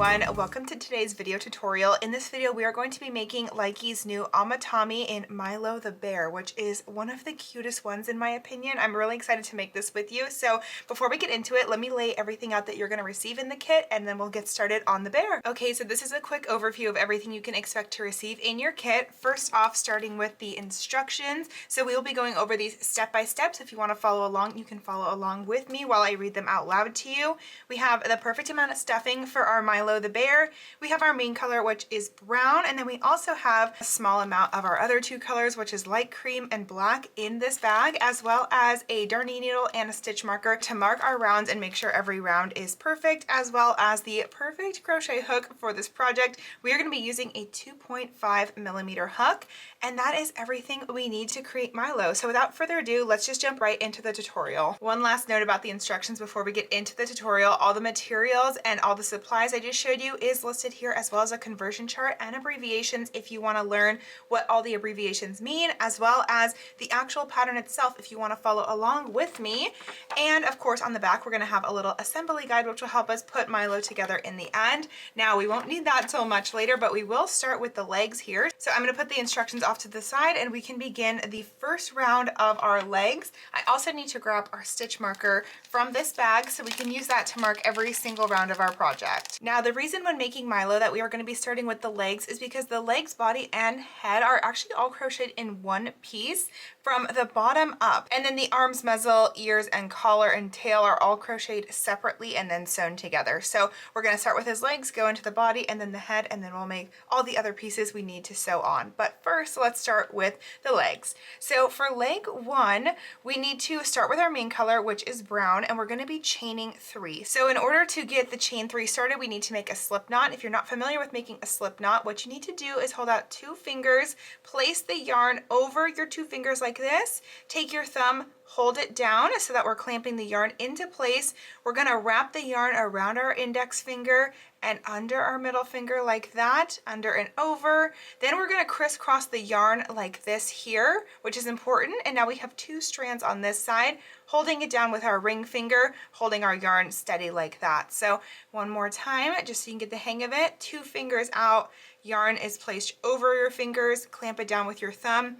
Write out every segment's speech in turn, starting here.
everyone, welcome to today's video tutorial. In this video we are going to be making Likey's new Amitami in Milo the Bear, which is one of the cutest ones in my opinion. I'm really excited to make this with you. So before we get into it, let me lay everything out that you're going to receive in the kit and then we'll get started on the bear. Okay, so this is a quick overview of everything you can expect to receive in your kit. First off, starting with the instructions. So we will be going over these step by step. So if you want to follow along, you can follow along with me while I read them out loud to you. We have the perfect amount of stuffing for our Milo the Bear. We have our main color, which is brown, and then we also have a small amount of our other two colors, which is light cream and black in this bag, as well as a darning needle and a stitch marker to mark our rounds and make sure every round is perfect, as well as the perfect crochet hook for this project. We are going to be using a 2.5mm hook, and that is everything we need to create Milo. So without further ado, let's just jump right into the tutorial. One last note about the instructions before we get into the tutorial. All the materials and all the supplies I just showed you is listed here, as well as a conversion chart and abbreviations if you want to learn what all the abbreviations mean, as well as the actual pattern itself if you want to follow along with me. And of course on the back we're going to have a little assembly guide which will help us put Milo together in the end. Now we won't need that till much later, but we will start with the legs here. So I'm going to put the instructions off to the side and we can begin the first round of our legs. I also need to grab our stitch marker from this bag so we can use that to mark every single round of our project. Now the reason when making Milo that we are going to be starting with the legs is because the legs, body, and head are actually all crocheted in one piece from the bottom up, and then the arms, muzzle, ears, and collar and tail are all crocheted separately and then sewn together. So we're going to start with his legs, go into the body and then the head, and then we'll make all the other pieces we need to sew on. But first let's start with the legs. So for leg one, we need to start with our main color, which is brown, and we're going to be chaining 3. So in order to get the chain 3 started, we need to make a slip knot. If you're not familiar with making a slip knot, what you need to do is hold out 2 fingers, place the yarn over your 2 fingers like this, take your thumb, hold it down so that we're clamping the yarn into place. We're going to wrap the yarn around our index finger and under our middle finger like that, under and over. Then we're going to crisscross the yarn like this here, which is important. And now we have 2 strands on this side, holding it down with our ring finger, holding our yarn steady like that. So one more time, just so you can get the hang of it. 2 fingers out, yarn is placed over your fingers, clamp it down with your thumb,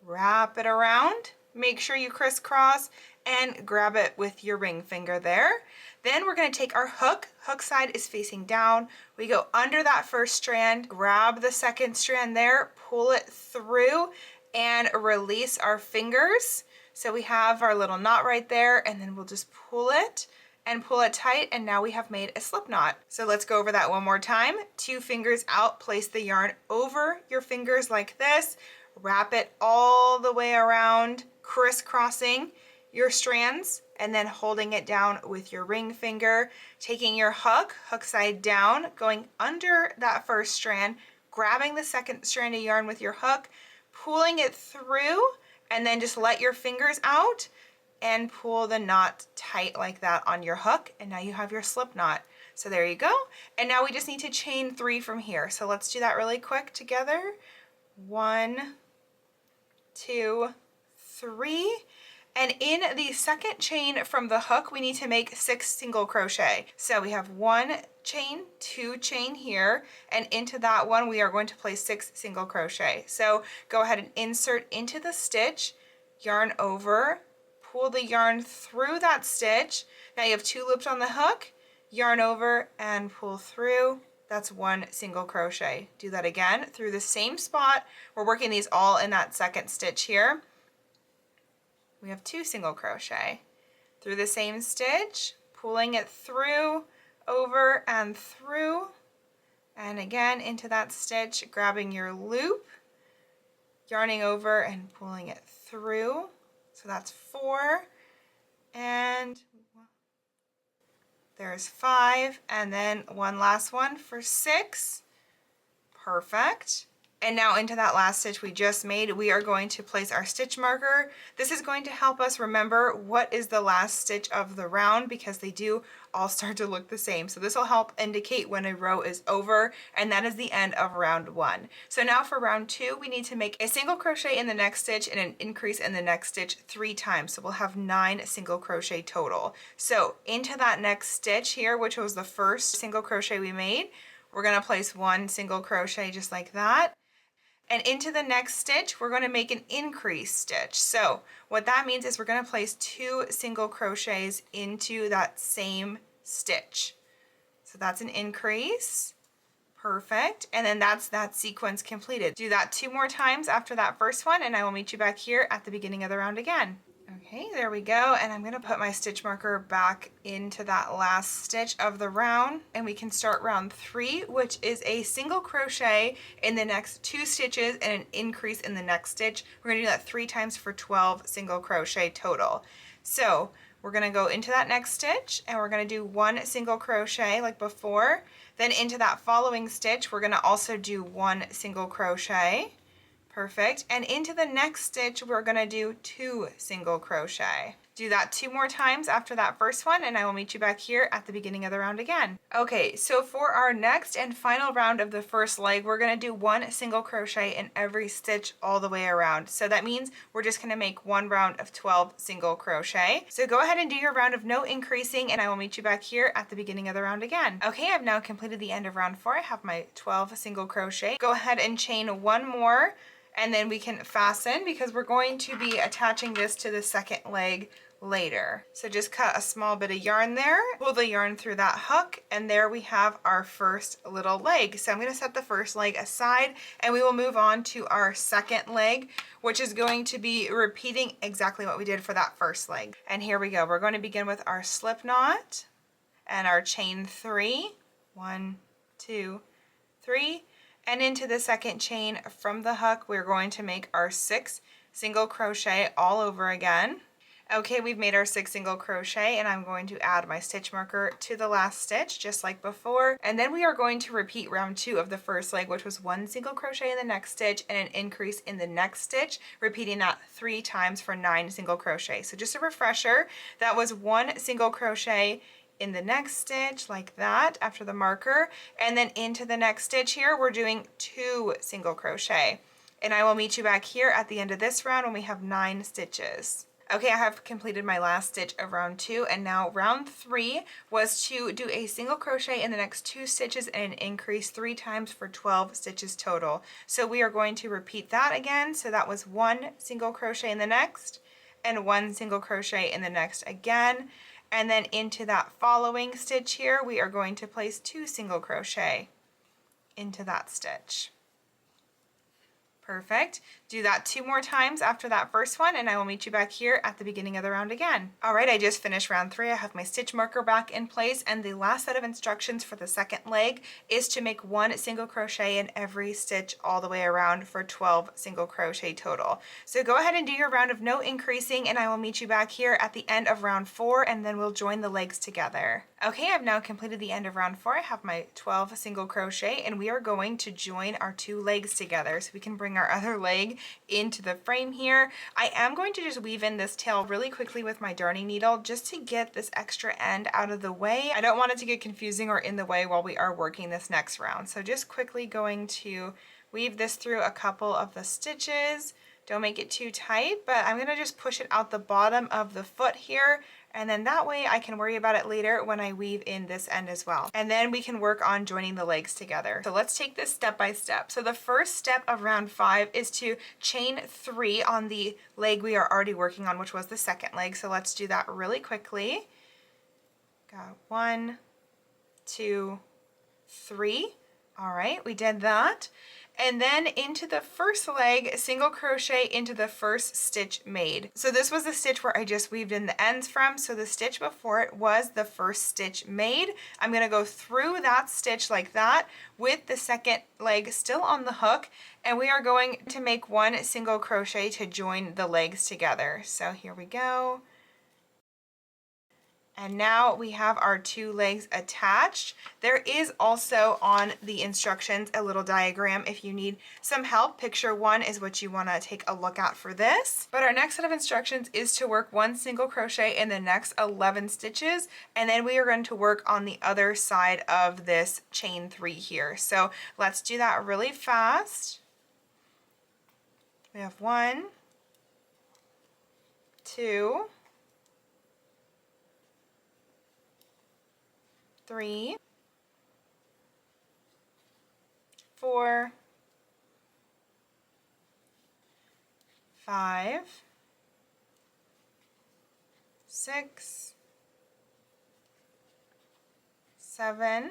wrap it around, make sure you crisscross, and grab it with your ring finger there. Then we're going to take our hook side is facing down. We go under that first strand, grab the second strand there, pull it through, and release our fingers. So we have our little knot right there, and then we'll just pull it and pull it tight, and now we have made a slip knot. So let's go over that one more time. 2 fingers out, place the yarn over your fingers like this, wrap it all the way around, crisscrossing your strands, and then holding it down with your ring finger, taking your hook side down, going under that first strand, grabbing the second strand of yarn with your hook, pulling it through, and then just let your fingers out and pull the knot tight like that on your hook, and now you have your slip knot. So there you go. And now we just need to chain 3 from here. So let's do that really quick together. 1, 2, 3. And in the second chain from the hook, we need to make 6 single crochet. So we have 1 chain, 2 chain here, and into that one we are going to place 6 single crochet. So go ahead and insert into the stitch, yarn over, pull the yarn through that stitch. Now you have 2 loops on the hook, yarn over and pull through. That's 1 single crochet. Do that again through the same spot. We're working these all in that second stitch here. We have 2 single crochet through the same stitch, pulling it through, over and through, and again into that stitch, grabbing your loop, yarning over and pulling it through. So that's 4, and there's 5, and then one last one for 6. Perfect. And now into that last stitch we just made, we are going to place our stitch marker. This is going to help us remember what is the last stitch of the round because they do all start to look the same. So this will help indicate when a row is over, and that is the end of round 1. So now for round 2, we need to make a single crochet in the next stitch and an increase in the next stitch 3 times. So we'll have 9 single crochet total. So into that next stitch here, which was the first single crochet we made, we're going to place 1 single crochet just like that. And into the next stitch, we're going to make an increase stitch. So what that means is we're going to place 2 single crochets into that same stitch. So that's an increase. Perfect. And then that's that sequence completed. Do that 2 more times after that first one, and I will meet you back here at the beginning of the round again. Okay, there we go. And I'm going to put my stitch marker back into that last stitch of the round, and we can start round 3, which is a single crochet in the next 2 stitches and an increase in the next stitch. We're going to do that 3 times for 12 single crochet total. So we're going to go into that next stitch and we're going to do 1 single crochet like before. Then into that following stitch, we're going to also do 1 single crochet. Perfect. And into the next stitch, we're going to do 2 single crochet. Do that 2 more times after that first one, and I will meet you back here at the beginning of the round again. Okay, so for our next and final round of the first leg, we're going to do 1 single crochet in every stitch all the way around. So that means we're just going to make 1 round of 12 single crochet. So go ahead and do your round of no increasing, and I will meet you back here at the beginning of the round again. Okay, I've now completed the end of round 4. I have my 12 single crochet. Go ahead and chain 1 more, and then we can fasten because we're going to be attaching this to the second leg later. So just cut a small bit of yarn there, pull the yarn through that hook, and there we have our first little leg. So I'm going to set the first leg aside and we will move on to our second leg, which is going to be repeating exactly what we did for that first leg. And here we go. We're going to begin with our slip knot and our chain 3. 1, 2, 3. And into the second chain from the hook, we're going to make our 6 single crochet all over again. Okay, we've made our 6 single crochet, and I'm going to add my stitch marker to the last stitch just like before. And then we are going to repeat round 2 of the first leg, which was 1 single crochet in the next stitch and an increase in the next stitch, repeating that 3 times for 9 single crochet. So just a refresher, that was 1 single crochet in the next stitch like that after the marker, and then into the next stitch here we're doing 2 single crochet, and I will meet you back here at the end of this round when we have 9 stitches. Okay, I have completed my last stitch of round 2, and now round 3 was to do a single crochet in the next 2 stitches and an increase 3 times for 12 stitches total. So we are going to repeat that again. So that was 1 single crochet in the next and 1 single crochet in the next again. And then into that following stitch here, we are going to place 2 single crochet into that stitch. Perfect. Do that 2 more times after that first one, and I will meet you back here at the beginning of the round again. All right, I just finished round 3. I have my stitch marker back in place, and the last set of instructions for the second leg is to make 1 single crochet in every stitch all the way around for 12 single crochet total. So go ahead and do your round of no increasing, and I will meet you back here at the end of round 4, and then we'll join the legs together. Okay, I've now completed the end of round 4. I have my 12 single crochet, and we are going to join our 2 legs together so we can bring our other leg into the frame here. I am going to just weave in this tail really quickly with my darning needle just to get this extra end out of the way. I don't want it to get confusing or in the way while we are working this next round. So just quickly going to weave this through a couple of the stitches. Don't make it too tight, but I'm going to just push it out the bottom of the foot here, and then that way I can worry about it later when I weave in this end as well. And then we can work on joining the legs together. So let's take this step by step. So the first step of round 5 is to chain 3 on the leg we are already working on, which was the second leg. So let's do that really quickly. Got 1, 2, 3. All right, we did that. And then into the first leg, single crochet into the first stitch made. So this was the stitch where I just weaved in the ends from. So the stitch before it was the first stitch made. I'm going to go through that stitch like that with the second leg still on the hook, and we are going to make 1 single crochet to join the legs together. So here we go. And now we have our 2 legs attached. There is also on the instructions a little diagram if you need some help. Picture 1 is what you want to take a look at for this. But our next set of instructions is to work 1 single crochet in the next 11 stitches, and then we are going to work on the other side of this chain 3 here. So let's do that really fast. We have 1, 2, 3, 4, 5, 6, 7,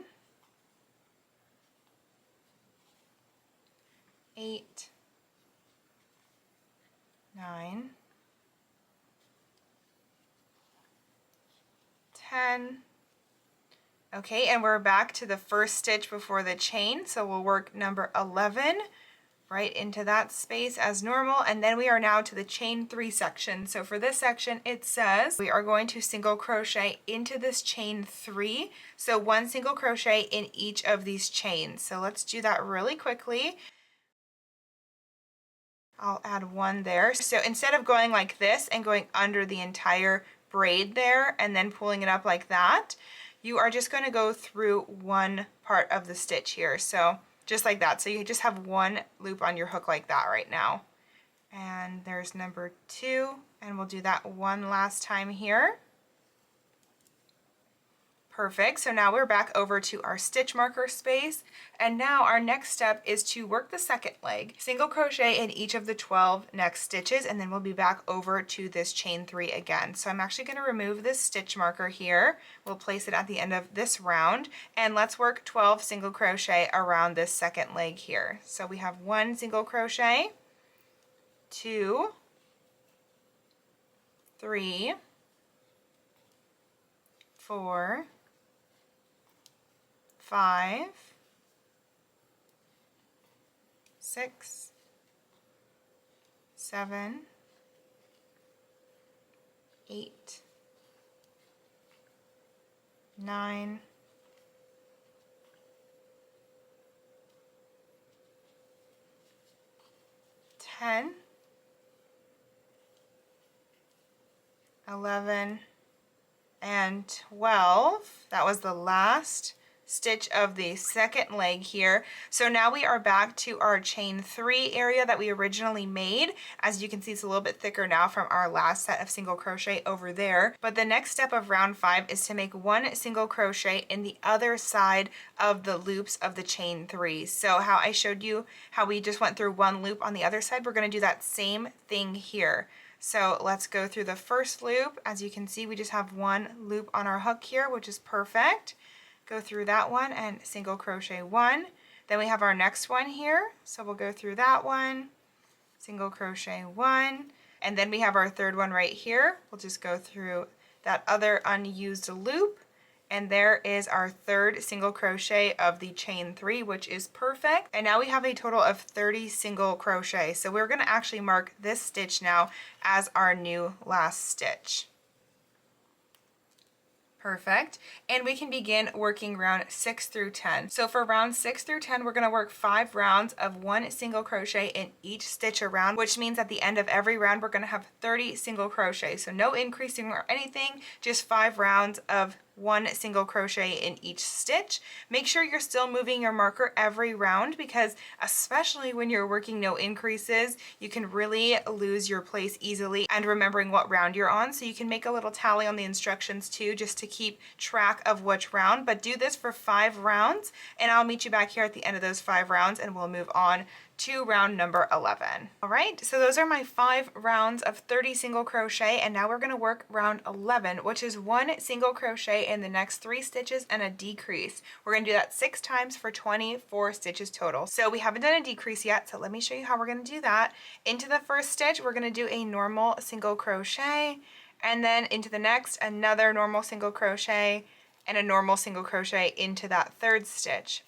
8, 9, 10. Okay, and we're back to the first stitch before the chain, so we'll work number 11 right into that space as normal, and then we are now to the chain 3 section. So for this section, it says we are going to single crochet into this chain 3, so 1 single crochet in each of these chains. So let's do that really quickly. I'll add 1 there. So instead of going like this and going under the entire braid there and then pulling it up like that, you are just going to go through 1 part of the stitch here. So just like that. So you just have 1 loop on your hook like that right now. And there's number 2, and we'll do that 1 last time here. Perfect. So now we're back over to our stitch marker space, and now our next step is to work the second leg. Single crochet in each of the 12 next stitches, and then we'll be back over to this chain 3 again. So I'm actually going to remove this stitch marker here. We'll place it at the end of this round, and let's work 12 single crochet around this second leg here. So we have 1 single crochet, 2, 3, 4, 5, 6, 7, 8, 9, 10, 11, and 12. That was the last stitch of the second leg here. So now we are back to our chain 3 area that we originally made. As you can see, it's a little bit thicker now from our last set of single crochet over there. But the next step of round 5 is to make 1 single crochet in the other side of the loops of the chain 3. So how I showed you how we just went through 1 loop on the other side, we're going to do that same thing here. So let's go through the first loop. As you can see, we just have 1 loop on our hook here, which is perfect. Go through that one and single crochet 1. Then we have our next one here, so we'll go through that one, single crochet 1, and then we have our third one right here. We'll just go through that other unused loop, and there is our third single crochet of the chain 3, which is perfect. And now we have a total of 30 single crochet. So we're going to actually mark this stitch now as our new last stitch. Perfect. And we can begin working round 6 through 10. So for round 6 through 10, we're going to work 5 rounds of 1 single crochet in each stitch around, which means at the end of every round, we're going to have 30 single crochet. So no increasing or anything, just 5 rounds of 1 single crochet in each stitch. Make sure you're still moving your marker every round, because especially when you're working no increases, you can really lose your place easily and remembering what round you're on. So you can make a little tally on the instructions too, just to keep track of which round. But do this for 5 rounds, and I'll meet you back here at the end of those 5 rounds, and we'll move on to round number 11. All right, so those are my 5 rounds of 30 single crochet, and now we're going to work round 11, which is 1 single crochet in the next 3 stitches and a decrease. We're going to do that 6 times for 24 stitches total. So we haven't done a decrease yet, so let me show you how we're going to do that. Into the first stitch, we're going to do a normal single crochet, and then into the next, another normal single crochet, and a normal single crochet into that third stitch.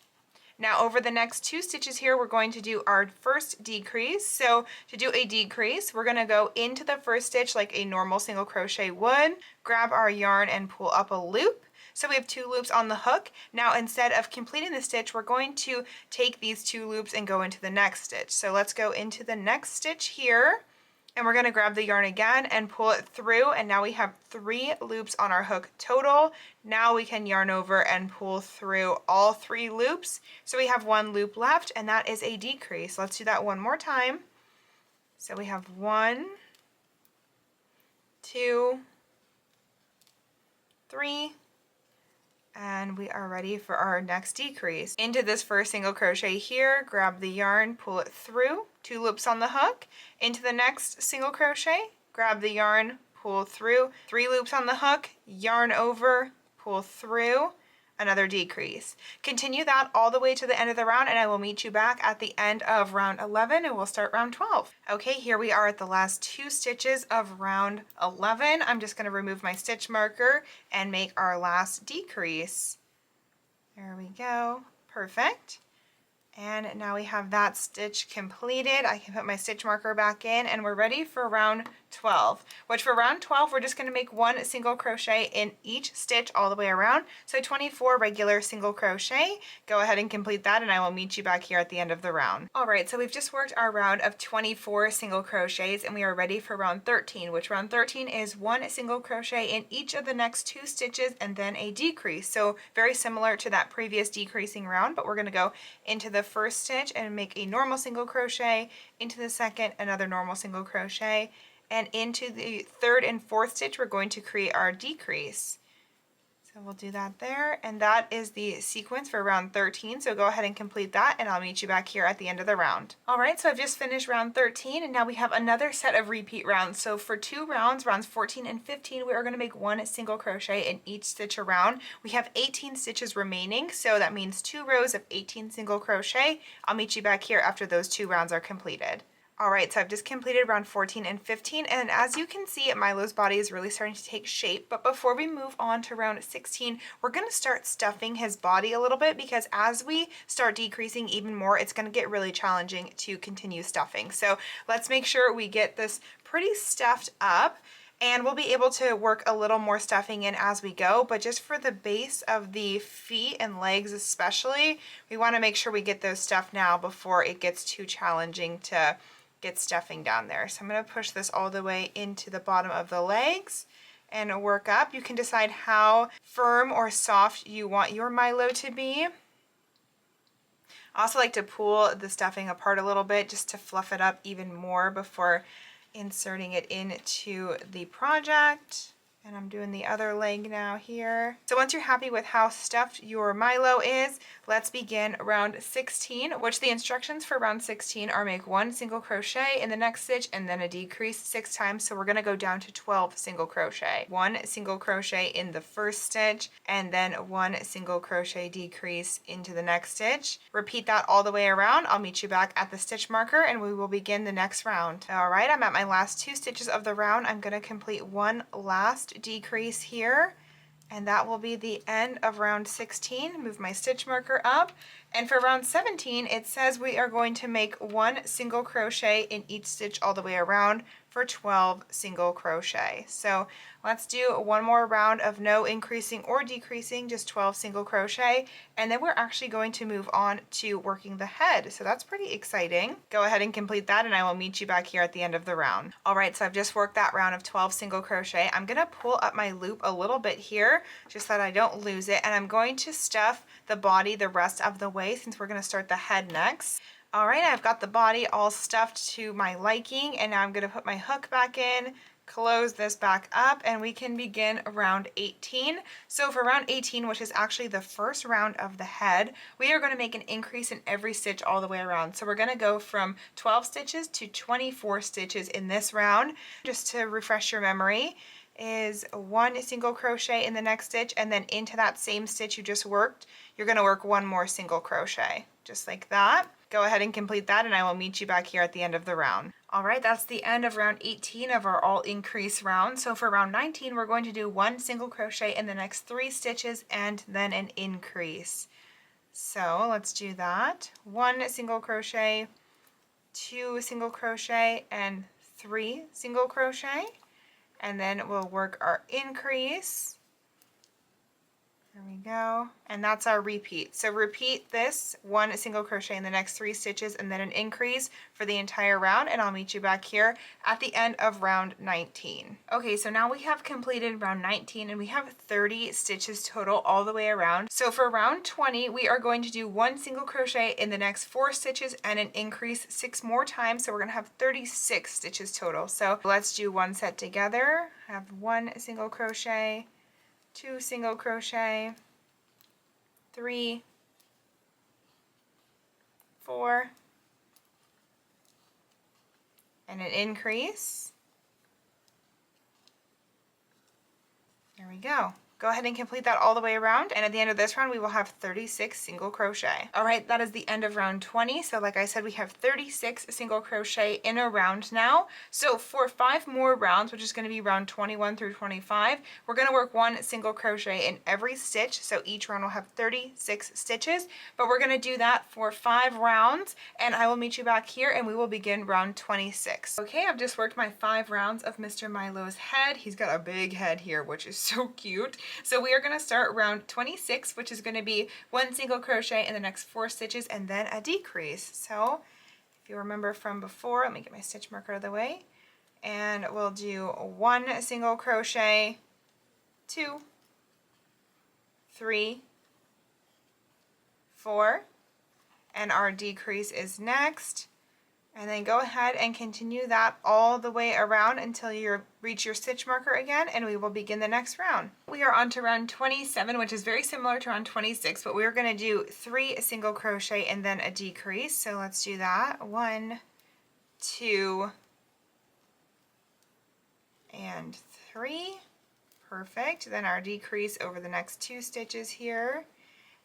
Now over the next 2 stitches here, we're going to do our first decrease. So to do a decrease, we're going to go into the first stitch like a normal single crochet would, grab our yarn and pull up a loop. So we have 2 loops on the hook. Now instead of completing the stitch, we're going to take these 2 loops and go into the next stitch. So let's go into the next stitch here. And we're going to grab the yarn again and pull it through, and now we have 3 loops on our hook total. Now we can yarn over and pull through all 3 loops. So we have 1 loop left, and that is a decrease. Let's do that one more time. So we have 1, 2, 3, And we are ready for our next decrease. Into this first single crochet here, grab the yarn, pull it through, 2 loops on the hook. Into the next single crochet, grab the yarn, pull through, 3 loops on the hook, yarn over, pull through, another decrease. Continue that all the way to the end of the round, and I will meet you back at the end of round 11 and we'll start round 12. Okay, here we are at the last 2 stitches of round 11. I'm just going to remove my stitch marker and make our last decrease. There we go. Perfect. And now we have that stitch completed. I can put my stitch marker back in and we're ready for round 12, which for round 12, we're just going to make 1 single crochet in each stitch all the way around. So 24 regular single crochet. Go ahead and complete that and I will meet you back here at the end of the round. All right, so we've just worked our round of 24 single crochets and we are ready for round 13, which round 13 is 1 single crochet in each of the next 2 stitches and then a decrease. So very similar to that previous decreasing round, but we're going to go into the first stitch and make a normal single crochet, into the second another normal single crochet, and into the third and fourth stitch we're going to create our decrease. So we'll do that there, and that is the sequence for round 13, so go ahead and complete that and I'll meet you back here at the end of the round. Alright, so I've just finished round 13 and now we have another set of repeat rounds. So for 2 rounds, rounds 14 and 15, we are going to make 1 single crochet in each stitch around. We have 18 stitches remaining, so that means 2 rows of 18 single crochet. I'll meet you back here after those 2 rounds are completed. Alright, so I've just completed round 14 and 15, and as you can see, Milo's body is really starting to take shape, but before we move on to round 16, we're going to start stuffing his body a little bit, because as we start decreasing even more, it's going to get really challenging to continue stuffing. So let's make sure we get this pretty stuffed up, and we'll be able to work a little more stuffing in as we go, but just for the base of the feet and legs especially, we want to make sure we get those stuffed now before it gets too challenging to get stuffing down there. So I'm going to push this all the way into the bottom of the legs and work up. You can decide how firm or soft you want your Milo to be. I also like to pull the stuffing apart a little bit just to fluff it up even more before inserting it into the project. And I'm doing the other leg now here. So once you're happy with how stuffed your Milo is, let's begin round 16, which the instructions for round 16 are make 1 single crochet in the next stitch and then a decrease 6 times. So we're going to go down to 12 single crochet. 1 single crochet in the first stitch and then 1 single crochet decrease into the next stitch. Repeat that all the way around. I'll meet you back at the stitch marker and we will begin the next round. All right, I'm at my last 2 stitches of the round. I'm going to complete 1 last decrease here, and that will be the end of round 16. Move my stitch marker up, and for round 17 it says we are going to make 1 single crochet in each stitch all the way around for 12 single crochet. So let's do one more round of no increasing or decreasing, just 12 single crochet, and then we're actually going to move on to working the head. So that's pretty exciting. Go ahead and complete that and I will meet you back here at the end of the round. Alright, so I've just worked that round of 12 single crochet. I'm going to pull up my loop a little bit here just so that I don't lose it, and I'm going to stuff the body the rest of the way since we're going to start the head next. Alright, I've got the body all stuffed to my liking, and now I'm going to put my hook back in, close this back up, and we can begin round 18. So for round 18, which is actually the first round of the head, we are going to make an increase in every stitch all the way around. So we're going to go from 12 stitches to 24 stitches in this round. Just to refresh your memory, is 1 single crochet in the next stitch, and then into that same stitch you just worked, you're going to work 1 more single crochet, just like that. Go ahead and complete that and I will meet you back here at the end of the round. Alright, that's the end of round 18 of our all increase round. So for round 19, we're going to do 1 single crochet in the next 3 stitches and then an increase. So let's do that. 1 single crochet, 2 single crochet, and 3 single crochet. And then we'll work our increase. There we go, and that's our repeat. So repeat this 1 single crochet in the next 3 stitches and then an increase for the entire round, and I'll meet you back here at the end of round 19. Okay, so now we have completed round 19 and we have 30 stitches total all the way around. So for round 20, we are going to do 1 single crochet in the next 4 stitches and an increase 6 more times, so we're going to have 36 stitches total. So let's do one set together. Have 1 single crochet, 2 single crochet, 3, 4, and an increase. There we go. Go ahead and complete that all the way around, and at the end of this round we will have 36 single crochet. All right, that is the end of round 20. So like I said, we have 36 single crochet in a round now. So for 5 more rounds, which is going to be round 21 through 25, we're going to work 1 single crochet in every stitch. So each round will have 36 stitches, but we're going to do that for 5 rounds, and I will meet you back here and we will begin round 26. Okay, I've just worked my 5 rounds of Mr. Milo's head. He's got a big head here, which is so cute. So we are going to start round 26, which is going to be 1 single crochet in the next 4 stitches and then a decrease. So if you remember from before, let me get my stitch marker out of the way, and we'll do 1 single crochet, 2, 3, 4, and our decrease is next. And then go ahead and continue that all the way around until you reach your stitch marker again, and we will begin the next round. We are on to round 27, which is very similar to round 26, but we're going to do 3 single crochet and then a decrease. So let's do that. 1, 2, and 3. Perfect. Then our decrease over the next 2 stitches here.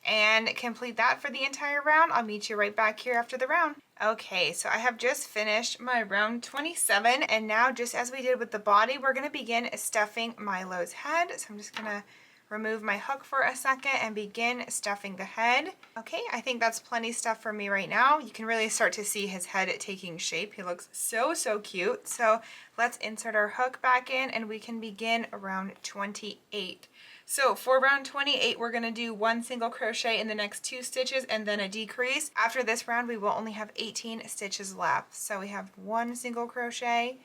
And complete that for the entire round. I'll meet you right back here after the round. Okay, so I have just finished my round 27, and now just as we did with the body, we're going to begin stuffing Milo's head. So I'm just going to remove my hook for a second and begin stuffing the head. Okay, I think that's plenty stuff for me right now. You can really start to see his head taking shape. He looks so cute. So let's insert our hook back in and we can begin round 28. So for round 28, we're going to do 1 single crochet in the next 2 stitches and then a decrease. After this round, we will only have 18 stitches left. So we have 1 single crochet,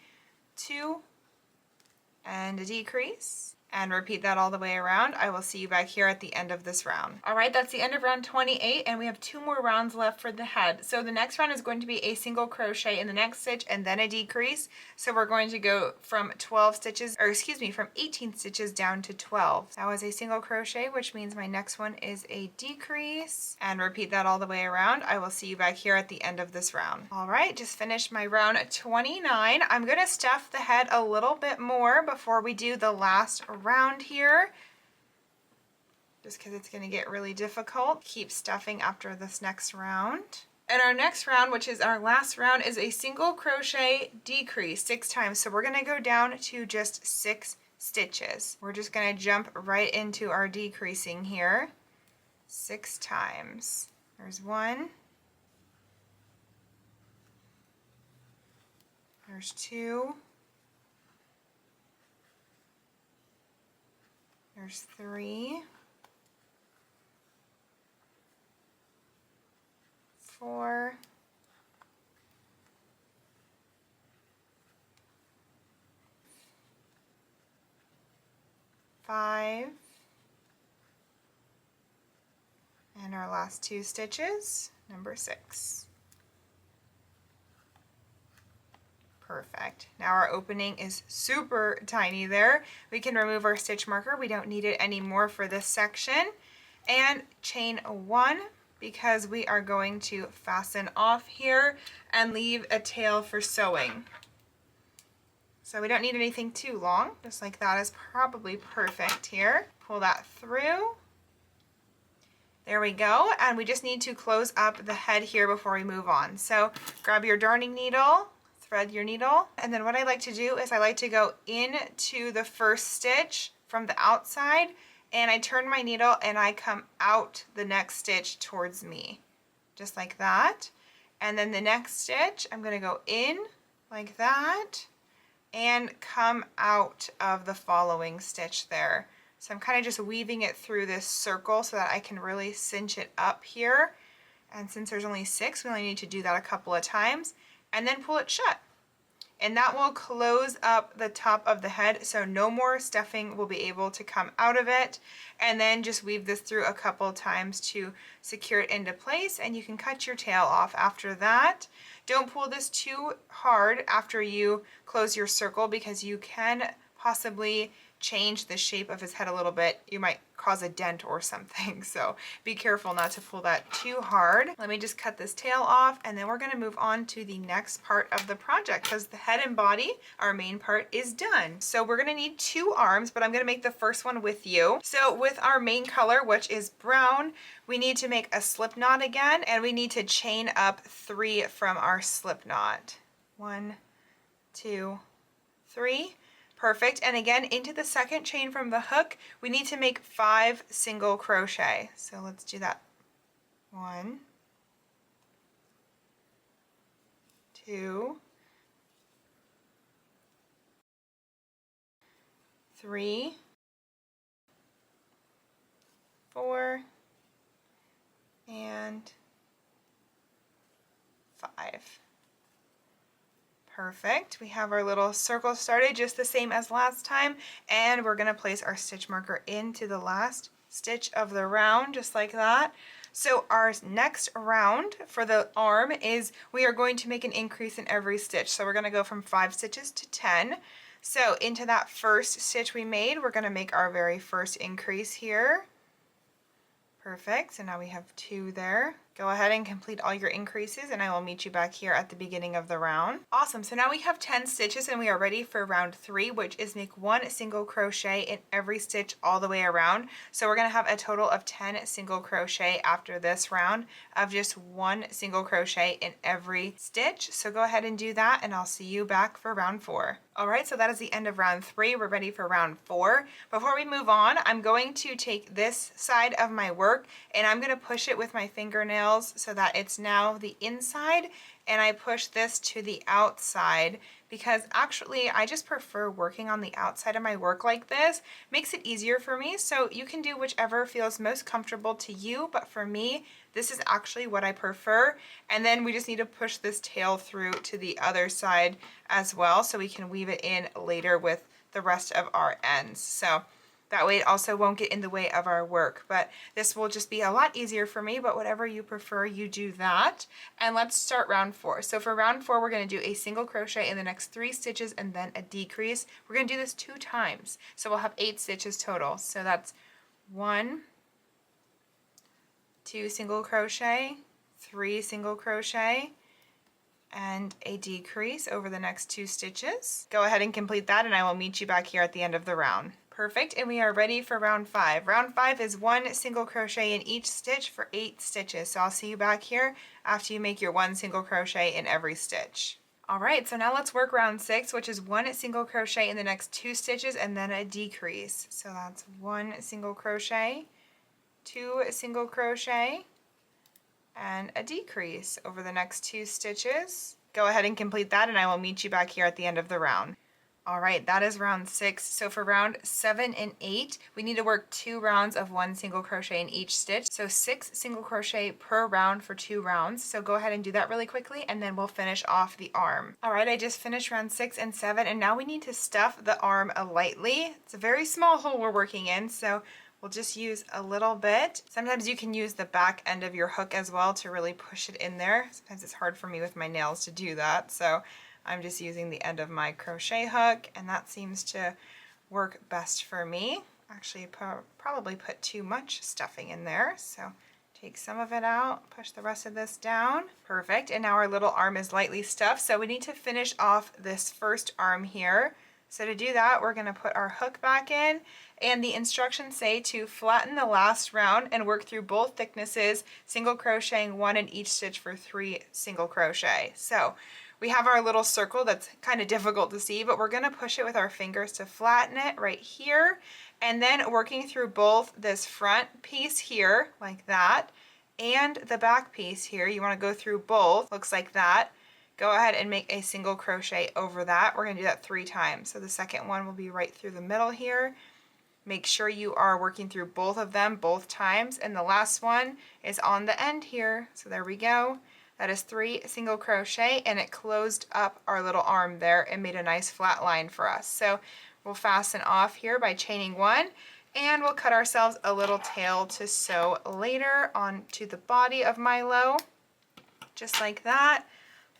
2, and a decrease. And repeat that all the way around. I will see you back here at the end of this round. All right, that's the end of round 28, and we have 2 more rounds left for the head. So the next round is going to be a single crochet in the next stitch and then a decrease. So we're going to go from 12 stitches, or excuse me, from 18 stitches down to 12. That was a single crochet, which means my next one is a decrease. And repeat that all the way around. I will see you back here at the end of this round. All right, just finished my round 29. I'm gonna stuff the head a little bit more before we do the last round here, just because it's going to get really difficult. Keep stuffing after this next round. And our next round, which is our last round, is a single crochet decrease 6 times. So we're going to go down to just 6 stitches. We're just going to jump right into our decreasing here 6 times. There's 1. There's 2. There's 3, 4, 5, and our last 2 stitches, number 6. Perfect. Now our opening is super tiny there. We can remove our stitch marker. We don't need it anymore for this section. And chain 1, because we are going to fasten off here and leave a tail for sewing. So we don't need anything too long. Just like that is probably perfect here. Pull that through. There we go. And we just need to close up the head here before we move on. So grab your darning needle, thread your needle, and then what I like to do is I like to go into the first stitch from the outside, and I turn my needle and I come out the next stitch towards me, just like that. And then the next stitch, I'm going to go in like that and come out of the following stitch there. So I'm kind of just weaving it through this circle so that I can really cinch it up here. And since there's only 6, we only need to do that a couple of times, and then pull it shut. And that will close up the top of the head, so no more stuffing will be able to come out of it. And then just weave this through a couple times to secure it into place, and you can cut your tail off after that. Don't pull this too hard after you close your circle, because you can possibly change the shape of his head a little bit, you might cause a dent or something. So be careful not to pull that too hard. Let me just cut this tail off, and then we're gonna move on to the next part of the project because the head and body, our main part, is done. So we're gonna need 2 arms, but I'm gonna make the first one with you. So with our main color, which is brown, we need to make a slip knot again, and we need to chain up 3 from our slip knot. 1, 2, 3. Perfect. And again, into the second chain from the hook, we need to make 5 single crochet. So let's do that. 1, 2, 3, 4, and 5. Perfect. We have our little circle started just the same as last time, and we're going to place our stitch marker into the last stitch of the round just like that. So our next round for the arm is we are going to make an increase in every stitch. So we're going to go from 5 stitches to 10. So into that first stitch we made, we're going to make our very first increase here. Perfect. So now we have 2 there. Go ahead and complete all your increases, and I will meet you back here at the beginning of the round. Awesome. So now we have 10 stitches and we are ready for round 3, which is make 1 single crochet in every stitch all the way around. So we're going to have a total of 10 single crochet after this round of just 1 single crochet in every stitch. So go ahead and do that, and I'll see you back for round 4. All right, so that is the end of round 3. We're ready for round 4. Before we move on, I'm going to take this side of my work and I'm going to push it with my fingernails so that it's now the inside, and I push this to the outside because actually I just prefer working on the outside of my work like this. Makes it easier for me, so you can do whichever feels most comfortable to you, but for me this is actually what I prefer. And then we just need to push this tail through to the other side as well so we can weave it in later with the rest of our ends. So that way it also won't get in the way of our work, but this will just be a lot easier for me, but whatever you prefer, you do that. And let's start round 4. So for round 4, we're going to do a single crochet in the next 3 stitches and then a decrease. We're going to do this 2 times. So we'll have 8 stitches total. So that's 1, 2 single crochet, 3 single crochet, and a decrease over the next 2 stitches. Go ahead and complete that, and I will meet you back here at the end of the round. Perfect, and we are ready for round 5. Round 5 is 1 single crochet in each stitch for 8 stitches. So I'll see you back here after you make your 1 single crochet in every stitch. All right, so now let's work round 6, which is 1 single crochet in the next 2 stitches and then a decrease. So that's 1 single crochet, 2 single crochet, and a decrease over the next 2 stitches. Go ahead and complete that, and I will meet you back here at the end of the round. All right, that is round 6. So for round 7 and 8, we need to work 2 rounds of 1 single crochet in each stitch. So 6 single crochet per round for 2 rounds. So go ahead and do that really quickly, and then we'll finish off the arm. All right, I just finished round 6 and 7, and now we need to stuff the arm lightly. It's a very small hole we're working in, so we'll just use a little bit. Sometimes you can use the back end of your hook as well to really push it in there. Sometimes it's hard for me with my nails to do that, so I'm just using the end of my crochet hook, and that seems to work best for me. Actually, probably put too much stuffing in there, so take some of it out, push the rest of this down. Perfect, and now our little arm is lightly stuffed, so we need to finish off this first arm here. So to do that, we're going to put our hook back in, and the instructions say to flatten the last round and work through both thicknesses, single crocheting 1 in each stitch for 3 single crochet. So we have our little circle that's kind of difficult to see, but we're going to push it with our fingers to flatten it right here, and then working through both this front piece here like that and the back piece here. You want to go through both, looks like that. Go ahead and make a single crochet over that. We're going to do that 3 times. So the second one will be right through the middle here. Make sure you are working through both of them both times, and the last one is on the end here. So there we go. That is 3 single crochet, and it closed up our little arm there and made a nice flat line for us. So we'll fasten off here by chaining 1, and we'll cut ourselves a little tail to sew later onto the body of Milo, just like that.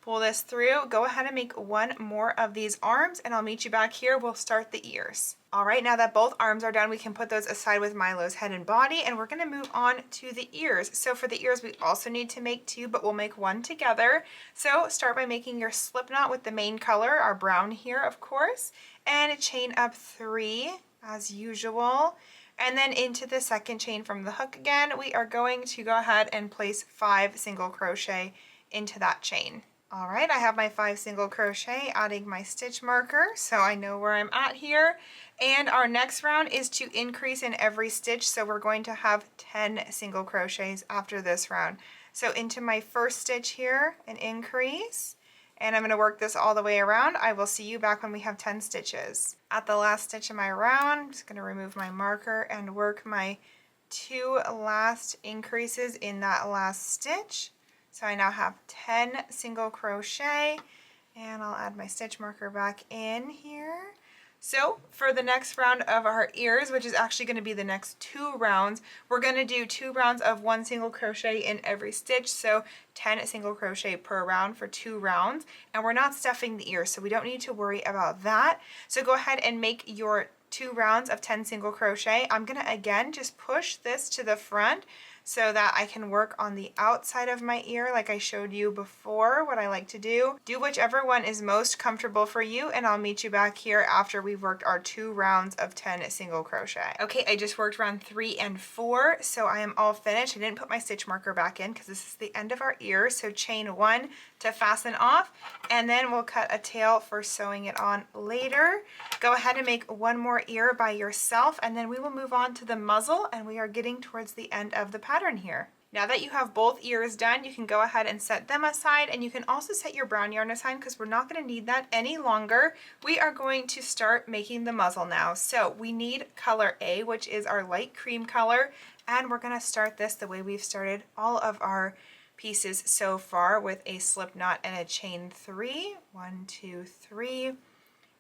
pull this through. Go ahead and make one more of these arms and I'll meet you back here. We'll start the ears. All right, now that both arms are done, we can put those aside with Milo's head and body, and we're gonna move on to the ears. So for the ears, we also need to make two, but we'll make one together. So start by making your slip knot with the main color, our brown here, of course, and chain up 3 as usual. And then into the second chain from the hook again, we are going to go ahead and place 5 single crochet into that chain. All right, I have my 5 single crochet, adding my stitch marker so I know where I'm at here. And our next round is to increase in every stitch, so we're going to have 10 single crochets after this round. So into my first stitch here, an increase, and I'm going to work this all the way around. I will see you back when we have 10 stitches. At the last stitch of my round, I'm just going to remove my marker and work my 2 last increases in that last stitch. So I now have 10 single crochet, and I'll add my stitch marker back in here. So for the next round of our ears, which is actually going to be the next 2 rounds, we're going to do 2 rounds of 1 single crochet in every stitch, so 10 single crochet per round for 2 rounds, and we're not stuffing the ears, so we don't need to worry about that. So go ahead and make your 2 rounds of 10 single crochet. I'm going to again just push this to the front so that I can work on the outside of my ear like I showed you before what I like to do. Do whichever one is most comfortable for you, and I'll meet you back here after we've worked our 2 rounds of 10 single crochet. Okay, I just worked round 3 and 4, so I am all finished. I didn't put my stitch marker back in because this is the end of our ear, so chain 1 to fasten off, and then we'll cut a tail for sewing it on later. Go ahead and make one more ear by yourself, and then we will move on to the muzzle, and we are getting towards the end of the pattern here. Now that you have both ears done, you can go ahead and set them aside, and you can also set your brown yarn aside because we're not going to need that any longer. We are going to start making the muzzle now. So we need color A, which is our light cream color, and we're going to start this the way we've started all of our pieces so far, with a slip knot and a chain 3. 1, 2, 3,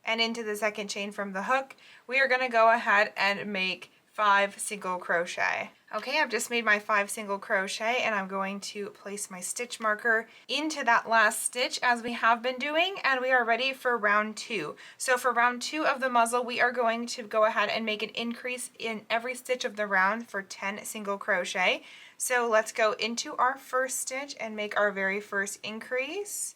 and into the second chain from the hook, we are going to go ahead and make 5 single crochet. Okay, I've just made my 5 single crochet, and I'm going to place my stitch marker into that last stitch as we have been doing, and we are ready for round 2. So for round 2 of the muzzle, we are going to go ahead and make an increase in every stitch of the round for 10 single crochet. So let's go into our first stitch and make our very first increase.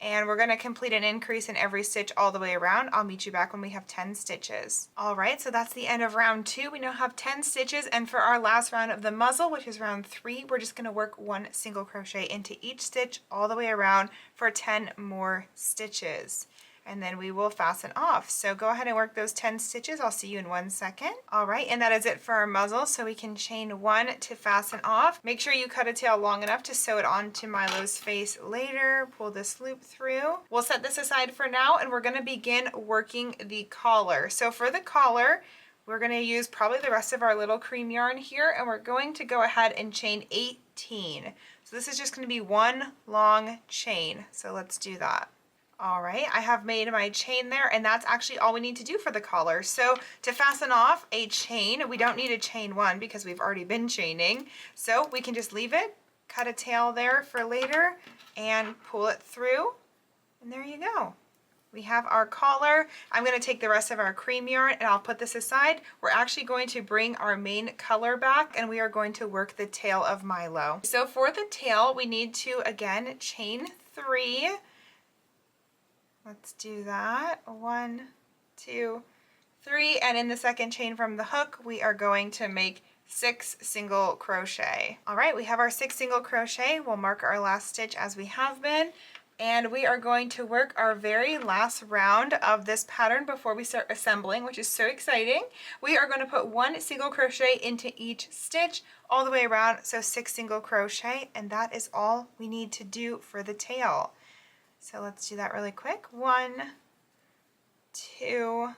And we're going to complete an increase in every stitch all the way around. I'll meet you back when we have 10 stitches. All right, so that's the end of round 2. We now have 10 stitches, and for our last round of the muzzle, which is round 3, we're just going to work 1 single crochet into each stitch all the way around for 10 more stitches. And then we will fasten off. So go ahead and work those 10 stitches. I'll see you in 1 second. All right, and that is it for our muzzle. So we can chain 1 to fasten off. Make sure you cut a tail long enough to sew it onto Milo's face later. Pull this loop through. We'll set this aside for now, and we're gonna begin working the collar. So for the collar, we're gonna use probably the rest of our little cream yarn here, and we're going to go ahead and chain 18. So this is just gonna be 1 long chain. So let's do that. All right, I have made my chain there, and that's actually all we need to do for the collar. So to fasten off a chain, we don't need a chain 1 because we've already been chaining. So we can just leave it, cut a tail there for later, and pull it through, and there you go. We have our collar. I'm going to take the rest of our cream yarn and I'll put this aside. We're actually going to bring our main color back, and we are going to work the tail of Milo. So for the tail, we need to again chain 3. Let's do that. 1, 2, 3, and in the second chain from the hook, we are going to make 6 single crochet. All right, we have our 6 single crochet. We'll mark our last stitch as we have been, and we are going to work our very last round of this pattern before we start assembling, which is so exciting. We are going to put 1 single crochet into each stitch all the way around, so 6 single crochet, and that is all we need to do for the tail. So let's do that really quick. 1, 2,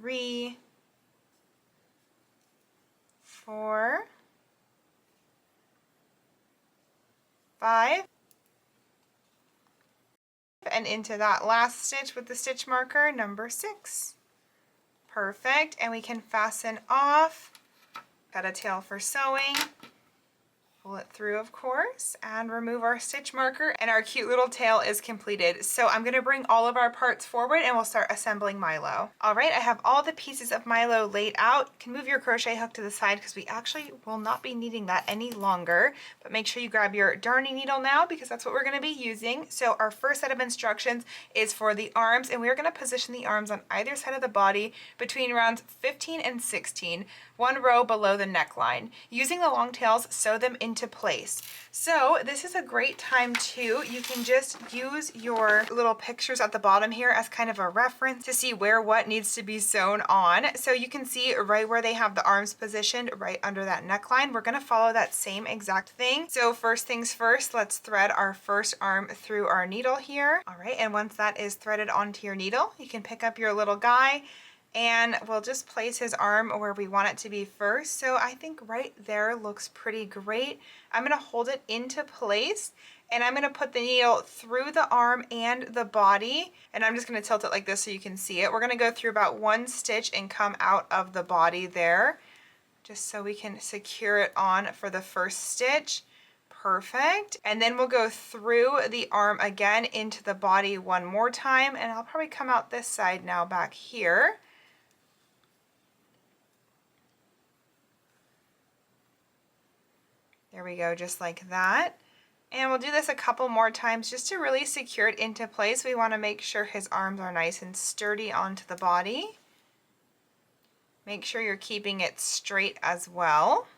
3, 4, 5, and into that last stitch with the stitch marker, number 6. Perfect, and we can fasten off, cut a tail for sewing, pull it through, of course, and remove our stitch marker, and our cute little tail is completed. So I'm gonna bring all of our parts forward and we'll start assembling Milo. All right, I have all the pieces of Milo laid out. You can move your crochet hook to the side because we actually will not be needing that any longer, but make sure you grab your darning needle now because that's what we're gonna be using. So our first set of instructions is for the arms, and we're gonna position the arms on either side of the body between rounds 15 and 16, one row below the neckline. Using the long tails, sew them into place. So this is a great time too. You can just use your little pictures at the bottom here as kind of a reference to see where what needs to be sewn on. So you can see right where they have the arms positioned, right under that neckline. We're gonna follow that same exact thing. So first things first, let's thread our first arm through our needle here. All right, and once that is threaded onto your needle, you can pick up your little guy and we'll just place his arm where we want it to be first. So I think right there looks pretty great. I'm gonna hold it into place and I'm gonna put the needle through the arm and the body, and I'm just gonna tilt it like this so you can see it. We're gonna go through about one stitch and come out of the body there, just so we can secure it on for the first stitch. Perfect. And then we'll go through the arm again into the body one more time, and I'll probably come out this side now back here. There we go, just like that. And we'll do this a couple more times just to really secure it into place. We want to make sure his arms are nice and sturdy onto the body. Make sure you're keeping it straight as well.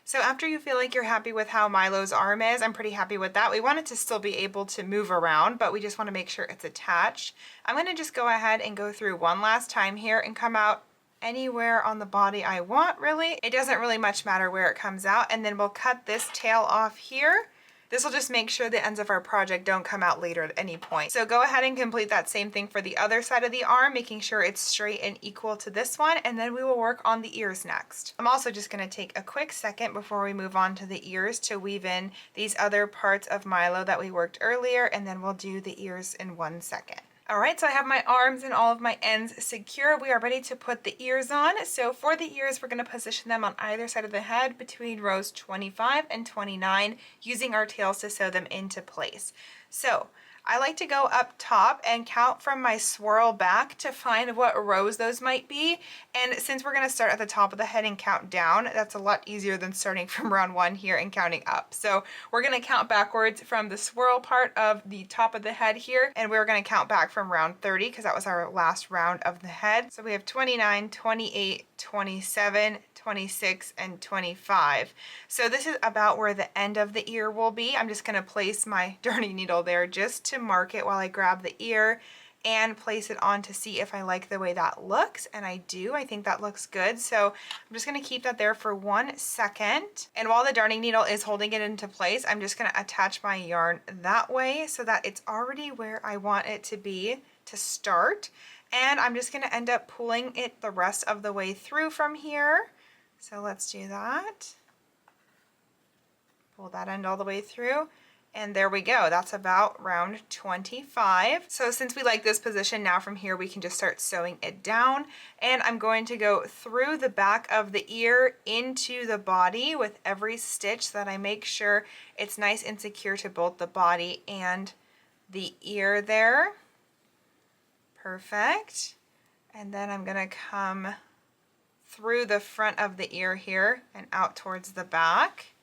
So after you feel like you're happy with how Milo's arm is, I'm pretty happy with that. We want it to still be able to move around, but we just want to make sure it's attached. I'm going to just go ahead and go through one last time here and come out anywhere on the body I want, really. It doesn't really much matter where it comes out, and then we'll cut this tail off here. This will just make sure the ends of our project don't come out later at any point. So go ahead and complete that same thing for the other side of the arm, making sure it's straight and equal to this one, and then we will work on the ears next. I'm also just gonna take a quick second before we move on to the ears to weave in these other parts of Milo that we worked earlier, and then we'll do the ears in 1 second. All right, so I have my arms and all of my ends secure. We are ready to put the ears on. So for the ears, we're gonna position them on either side of the head between rows 25 and 29, using our tails to sew them into place. So I like to go up top and count from my swirl back to find what rows those might be. And since we're gonna start at the top of the head and count down, that's a lot easier than starting from round 1 here and counting up. So we're gonna count backwards from the swirl part of the top of the head here, and we're gonna count back from round 30 because that was our last round of the head. So we have 29, 28, 27, 26, and 25. So this is about where the end of the ear will be. I'm just gonna place my darning needle there just to mark it while I grab the ear and place it on to see if I like the way that looks, and I do. I think that looks good. So I'm just gonna keep that there for 1 second. And while the darning needle is holding it into place, I'm just gonna attach my yarn that way so that it's already where I want it to be to start. And I'm just gonna end up pulling it the rest of the way through from here. So let's do that. Pull that end all the way through. And there we go, that's about round 25. So since we like this position, now from here we can just start sewing it down. And I'm going to go through the back of the ear into the body with every stitch so that I make sure it's nice and secure to both the body and the ear there. Perfect. And then I'm gonna come through the front of the ear here and out towards the back.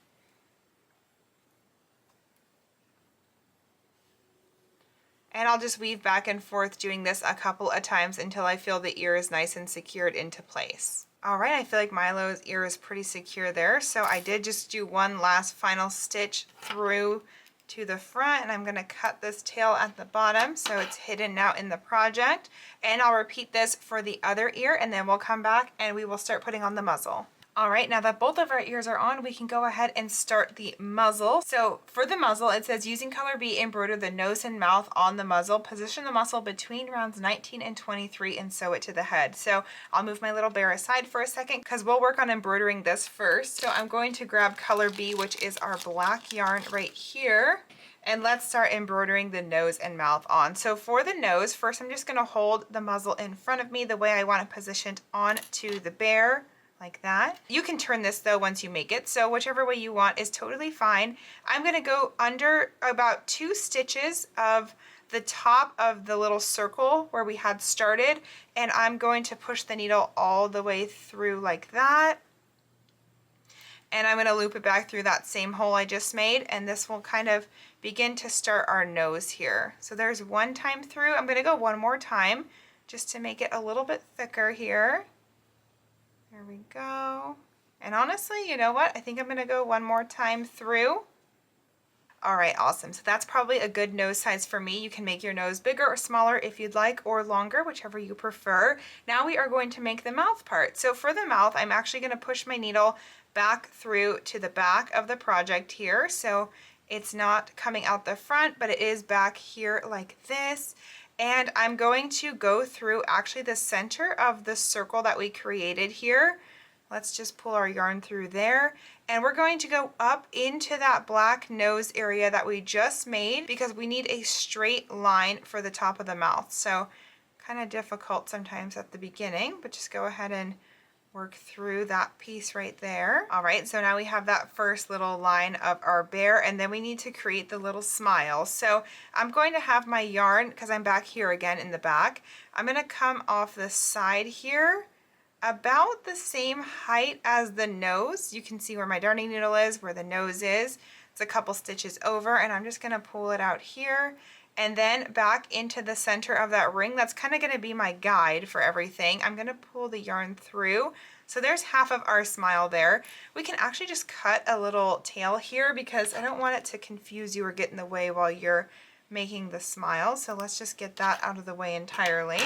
And I'll just weave back and forth doing this a couple of times until I feel the ear is nice and secured into place. All right, I feel like Milo's ear is pretty secure there. So I did just do one last final stitch through to the front, and I'm gonna cut this tail at the bottom so it's hidden now in the project. And I'll repeat this for the other ear, and then we'll come back and we will start putting on the muzzle. All right, now that both of our ears are on, we can go ahead and start the muzzle. So for the muzzle, it says using color B, embroider the nose and mouth on the muzzle, position the muzzle between rounds 19 and 23 and sew it to the head. So I'll move my little bear aside for a second because we'll work on embroidering this first. So I'm going to grab color B, which is our black yarn right here. And let's start embroidering the nose and mouth on. So for the nose, first I'm just gonna hold the muzzle in front of me the way I want it positioned onto the bear, like that. You can turn this though once you make it, so whichever way you want is totally fine. I'm gonna go under about 2 stitches of the top of the little circle where we had started, and I'm going to push the needle all the way through like that. And I'm going to loop it back through that same hole I just made, and this will kind of begin to start our nose here. So there's 1 time through. I'm going to go 1 more time just to make it a little bit thicker here. There we go. And honestly, you know what? I think I'm going to go 1 more time through. All right, awesome. So that's probably a good nose size for me. You can make your nose bigger or smaller if you'd like, or longer, whichever you prefer. Now we are going to make the mouth part. So for the mouth, I'm actually going to push my needle back through to the back of the project here. So it's not coming out the front, but it is back here like this. And I'm going to go through actually the center of the circle that we created here. Let's just pull our yarn through there, and we're going to go up into that black nose area that we just made because we need a straight line for the top of the mouth. So kind of difficult sometimes at the beginning, but just go ahead and work through that piece right there. All right, so now we have that first little line of our bear, and then we need to create the little smile. So I'm going to have my yarn, because I'm back here again in the back, I'm going to come off the side here about the same height as the nose. You can see where my darning needle is, where the nose is. It's a couple stitches over, and I'm just going to pull it out here and then back into the center of that ring. That's kind of going to be my guide for everything. I'm going to pull the yarn through. So there's half of our smile there. We can actually just cut a little tail here because I don't want it to confuse you or get in the way while you're making the smile. So let's just get that out of the way entirely.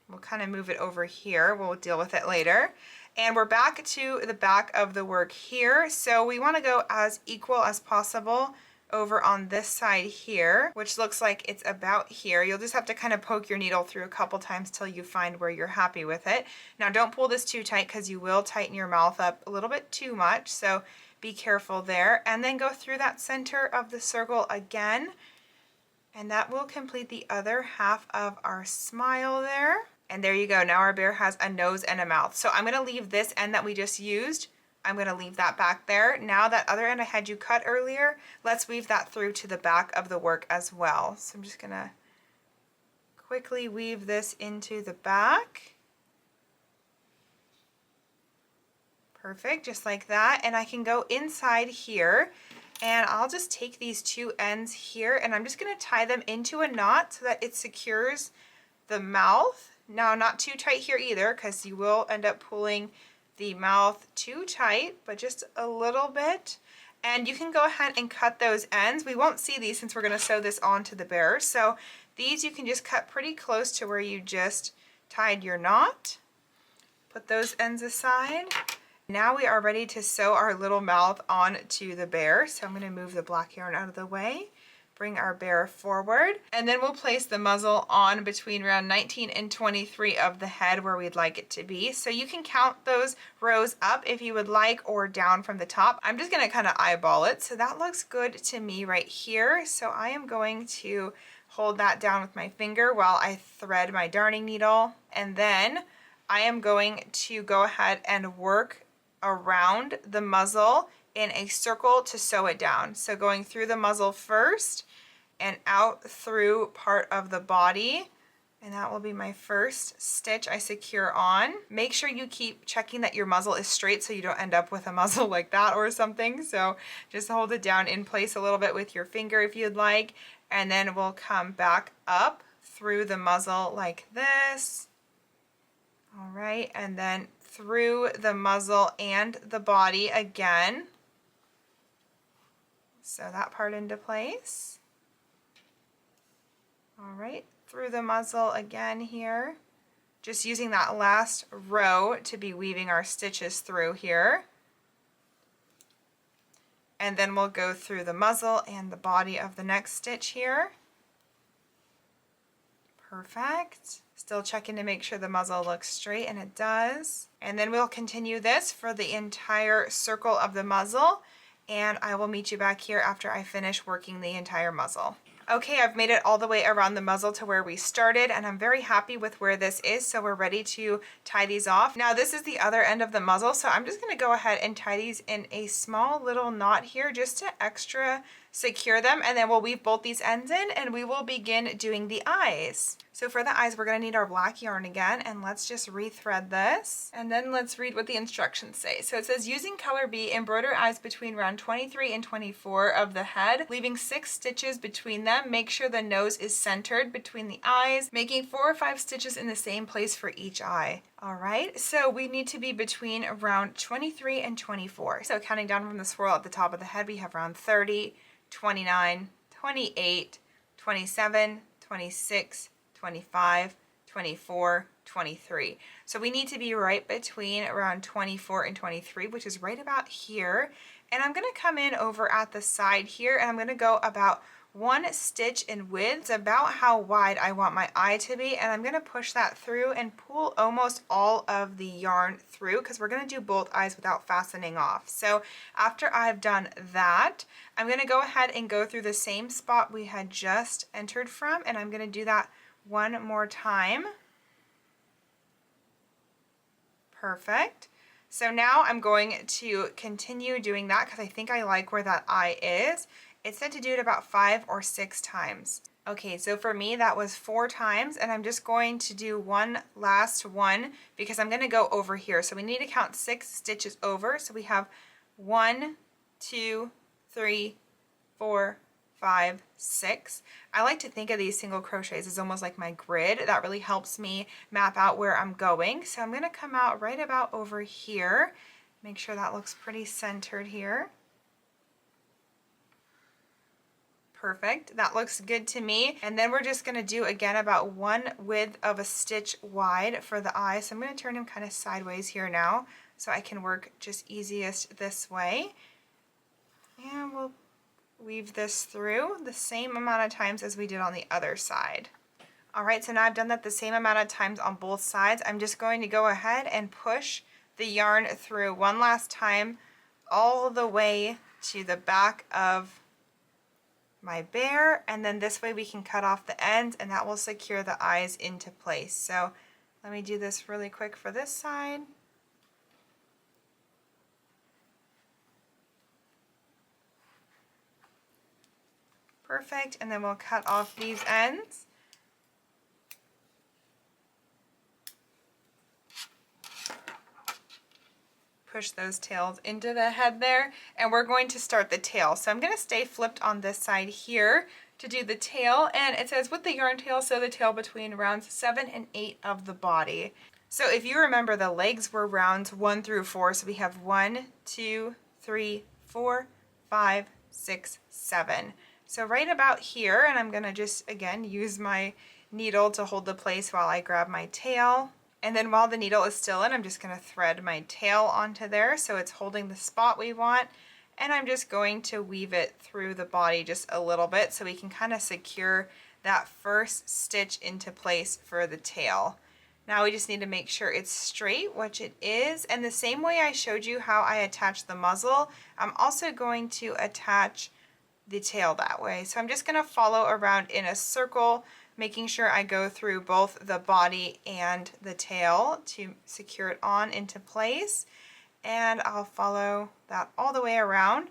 We'll kind of move it over here. We'll deal with it later. And we're back to the back of the work here. So we want to go as equal as possible over on this side here, which looks like it's about here. You'll just have to kind of poke your needle through a couple times till you find where you're happy with it. Now don't pull this too tight because you will tighten your mouth up a little bit too much. So be careful there. And then go through that center of the circle again. And that will complete the other half of our smile there. And there you go. Now our bear has a nose and a mouth. So I'm going to leave this end that we just used. I'm going to leave that back there. Now that other end I had you cut earlier, let's weave that through to the back of the work as well. So I'm just going to quickly weave this into the back. Perfect, just like that. And I can go inside here, and I'll just take these 2 ends here, and I'm just going to tie them into a knot so that it secures the mouth. Now, not too tight here either, because you will end up pulling the mouth too tight, but just a little bit. And you can go ahead and cut those ends. We won't see these since we're going to sew this onto the bear. So these you can just cut pretty close to where you just tied your knot. Put those ends aside. Now we are ready to sew our little mouth onto the bear. So I'm going to move the black yarn out of the way. Bring our bear forward, and then we'll place the muzzle on between round 19 and 23 of the head where we'd like it to be. So you can count those rows up if you would like, or down from the top. I'm just going to kind of eyeball it. So that looks good to me right here. So I am going to hold that down with my finger while I thread my darning needle, and then I am going to go ahead and work around the muzzle in a circle to sew it down. So going through the muzzle first and out through part of the body, and that will be my first stitch I secure on. Make sure you keep checking that your muzzle is straight so you don't end up with a muzzle like that or something. So just hold it down in place a little bit with your finger if you'd like, and then we'll come back up through the muzzle like this. All right, and then through the muzzle and the body again. Sew that part into place. All right, through the muzzle again here. Just using that last row to be weaving our stitches through here. And then we'll go through the muzzle and the body of the next stitch here. Perfect. Still checking to make sure the muzzle looks straight, and it does. And then we'll continue this for the entire circle of the muzzle. and I will meet you back here after I finish working the entire muzzle. Okay, I've made it all the way around the muzzle to where we started, and I'm very happy with where this is, so we're ready to tie these off. Now this is the other end of the muzzle, so I'm just gonna go ahead and tie these in a small little knot here just to extra secure them, and then we'll weave both these ends in and we will begin doing the eyes. So for the eyes, we're gonna need our black yarn again, and let's just rethread this, and then let's read what the instructions say. So it says, using color B, embroider eyes between round 23 and 24 of the head, leaving 6 stitches between them. Make sure the nose is centered between the eyes, making 4 or 5 stitches in the same place for each eye. All right, so we need to be between round 23 and 24. So counting down from the swirl at the top of the head, we have round 30, 29, 28, 27, 26, 25, 24, 23. So we need to be right between around 24 and 23, which is right about here. And I'm gonna come in over at the side here, and I'm gonna go about 1 stitch in width. It's about how wide I want my eye to be, and I'm gonna push that through and pull almost all of the yarn through, because we're gonna do both eyes without fastening off. So after I've done that, I'm gonna go ahead and go through the same spot we had just entered from, and I'm gonna do that one more time. Perfect. So now I'm going to continue doing that because I think I like where that eye is. It said to do it about 5 or 6 times. Okay, so for me that was 4 times, and I'm just going to do one last one because I'm going to go over here. So we need to count 6 stitches over. So we have 1, 2, 3, 4, 5, 6. I like to think of these single crochets as almost like my grid. That really helps me map out where I'm going. So I'm going to come out right about over here. Make sure that looks pretty centered here. Perfect. That looks good to me. And then we're just going to do again about 1 width of a stitch wide for the eye. So I'm going to turn him kind of sideways here now so I can work just easiest this way. And we'll weave this through the same amount of times as we did on the other side. All right, so now I've done that the same amount of times on both sides. I'm just going to go ahead and push the yarn through one last time all the way to the back of my bear, and then this way we can cut off the ends, and that will secure the eyes into place. So let me do this really quick for this side. Perfect, and then we'll cut off these ends. Push those tails into the head there, and we're going to start the tail. So I'm going to stay flipped on this side here to do the tail, and it says with the yarn tail, sew the tail between rounds 7 and 8 of the body. So if you remember, the legs were rounds 1 through 4, so we have 1, 2, 3, 4, 5, 6, 7. So right about here, and I'm going to just again use my needle to hold the place while I grab my tail. And then while the needle is still in, I'm just going to thread my tail onto there so it's holding the spot we want. And I'm just going to weave it through the body just a little bit so we can kind of secure that first stitch into place for the tail. Now we just need to make sure it's straight, which it is. And the same way I showed you how I attach the muzzle, I'm also going to attach the tail that way. So I'm just going to follow around in a circle, making sure I go through both the body and the tail to secure it on into place. And I'll follow that all the way around.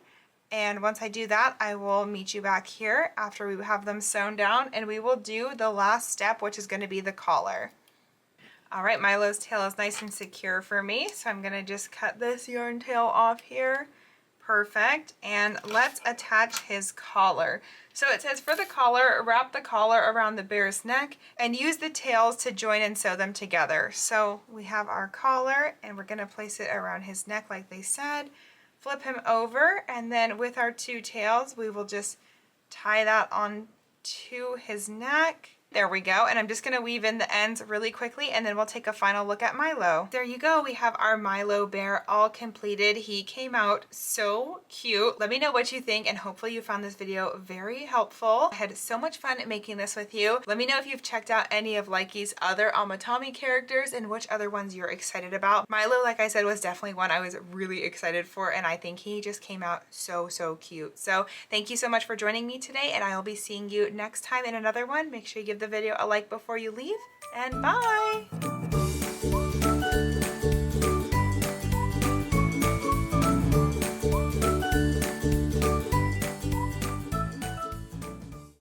And once I do that, I will meet you back here after we have them sewn down, and we will do the last step, which is going to be the collar. All right, Milo's tail is nice and secure for me, so I'm going to just cut this yarn tail off here. Perfect. And let's attach his collar. So it says for the collar, wrap the collar around the bear's neck and use the tails to join and sew them together. So we have our collar, and we're going to place it around his neck like they said. Flip him over, and then with our 2 tails, we will just tie that on to his neck. There we go. And I'm just gonna weave in the ends really quickly, and then we'll take a final look at Milo. There you go. We have our Milo bear all completed. He came out so cute. Let me know what you think, and hopefully you found this video very helpful. I had so much fun making this with you. Let me know if you've checked out any of Likey's other Amitami characters and which other ones you're excited about. Milo, like I said, was definitely one I was really excited for, and I think he just came out so cute. So thank you so much for joining me today, and I will be seeing you next time in another one. Make sure you give the video a like before you leave, and bye!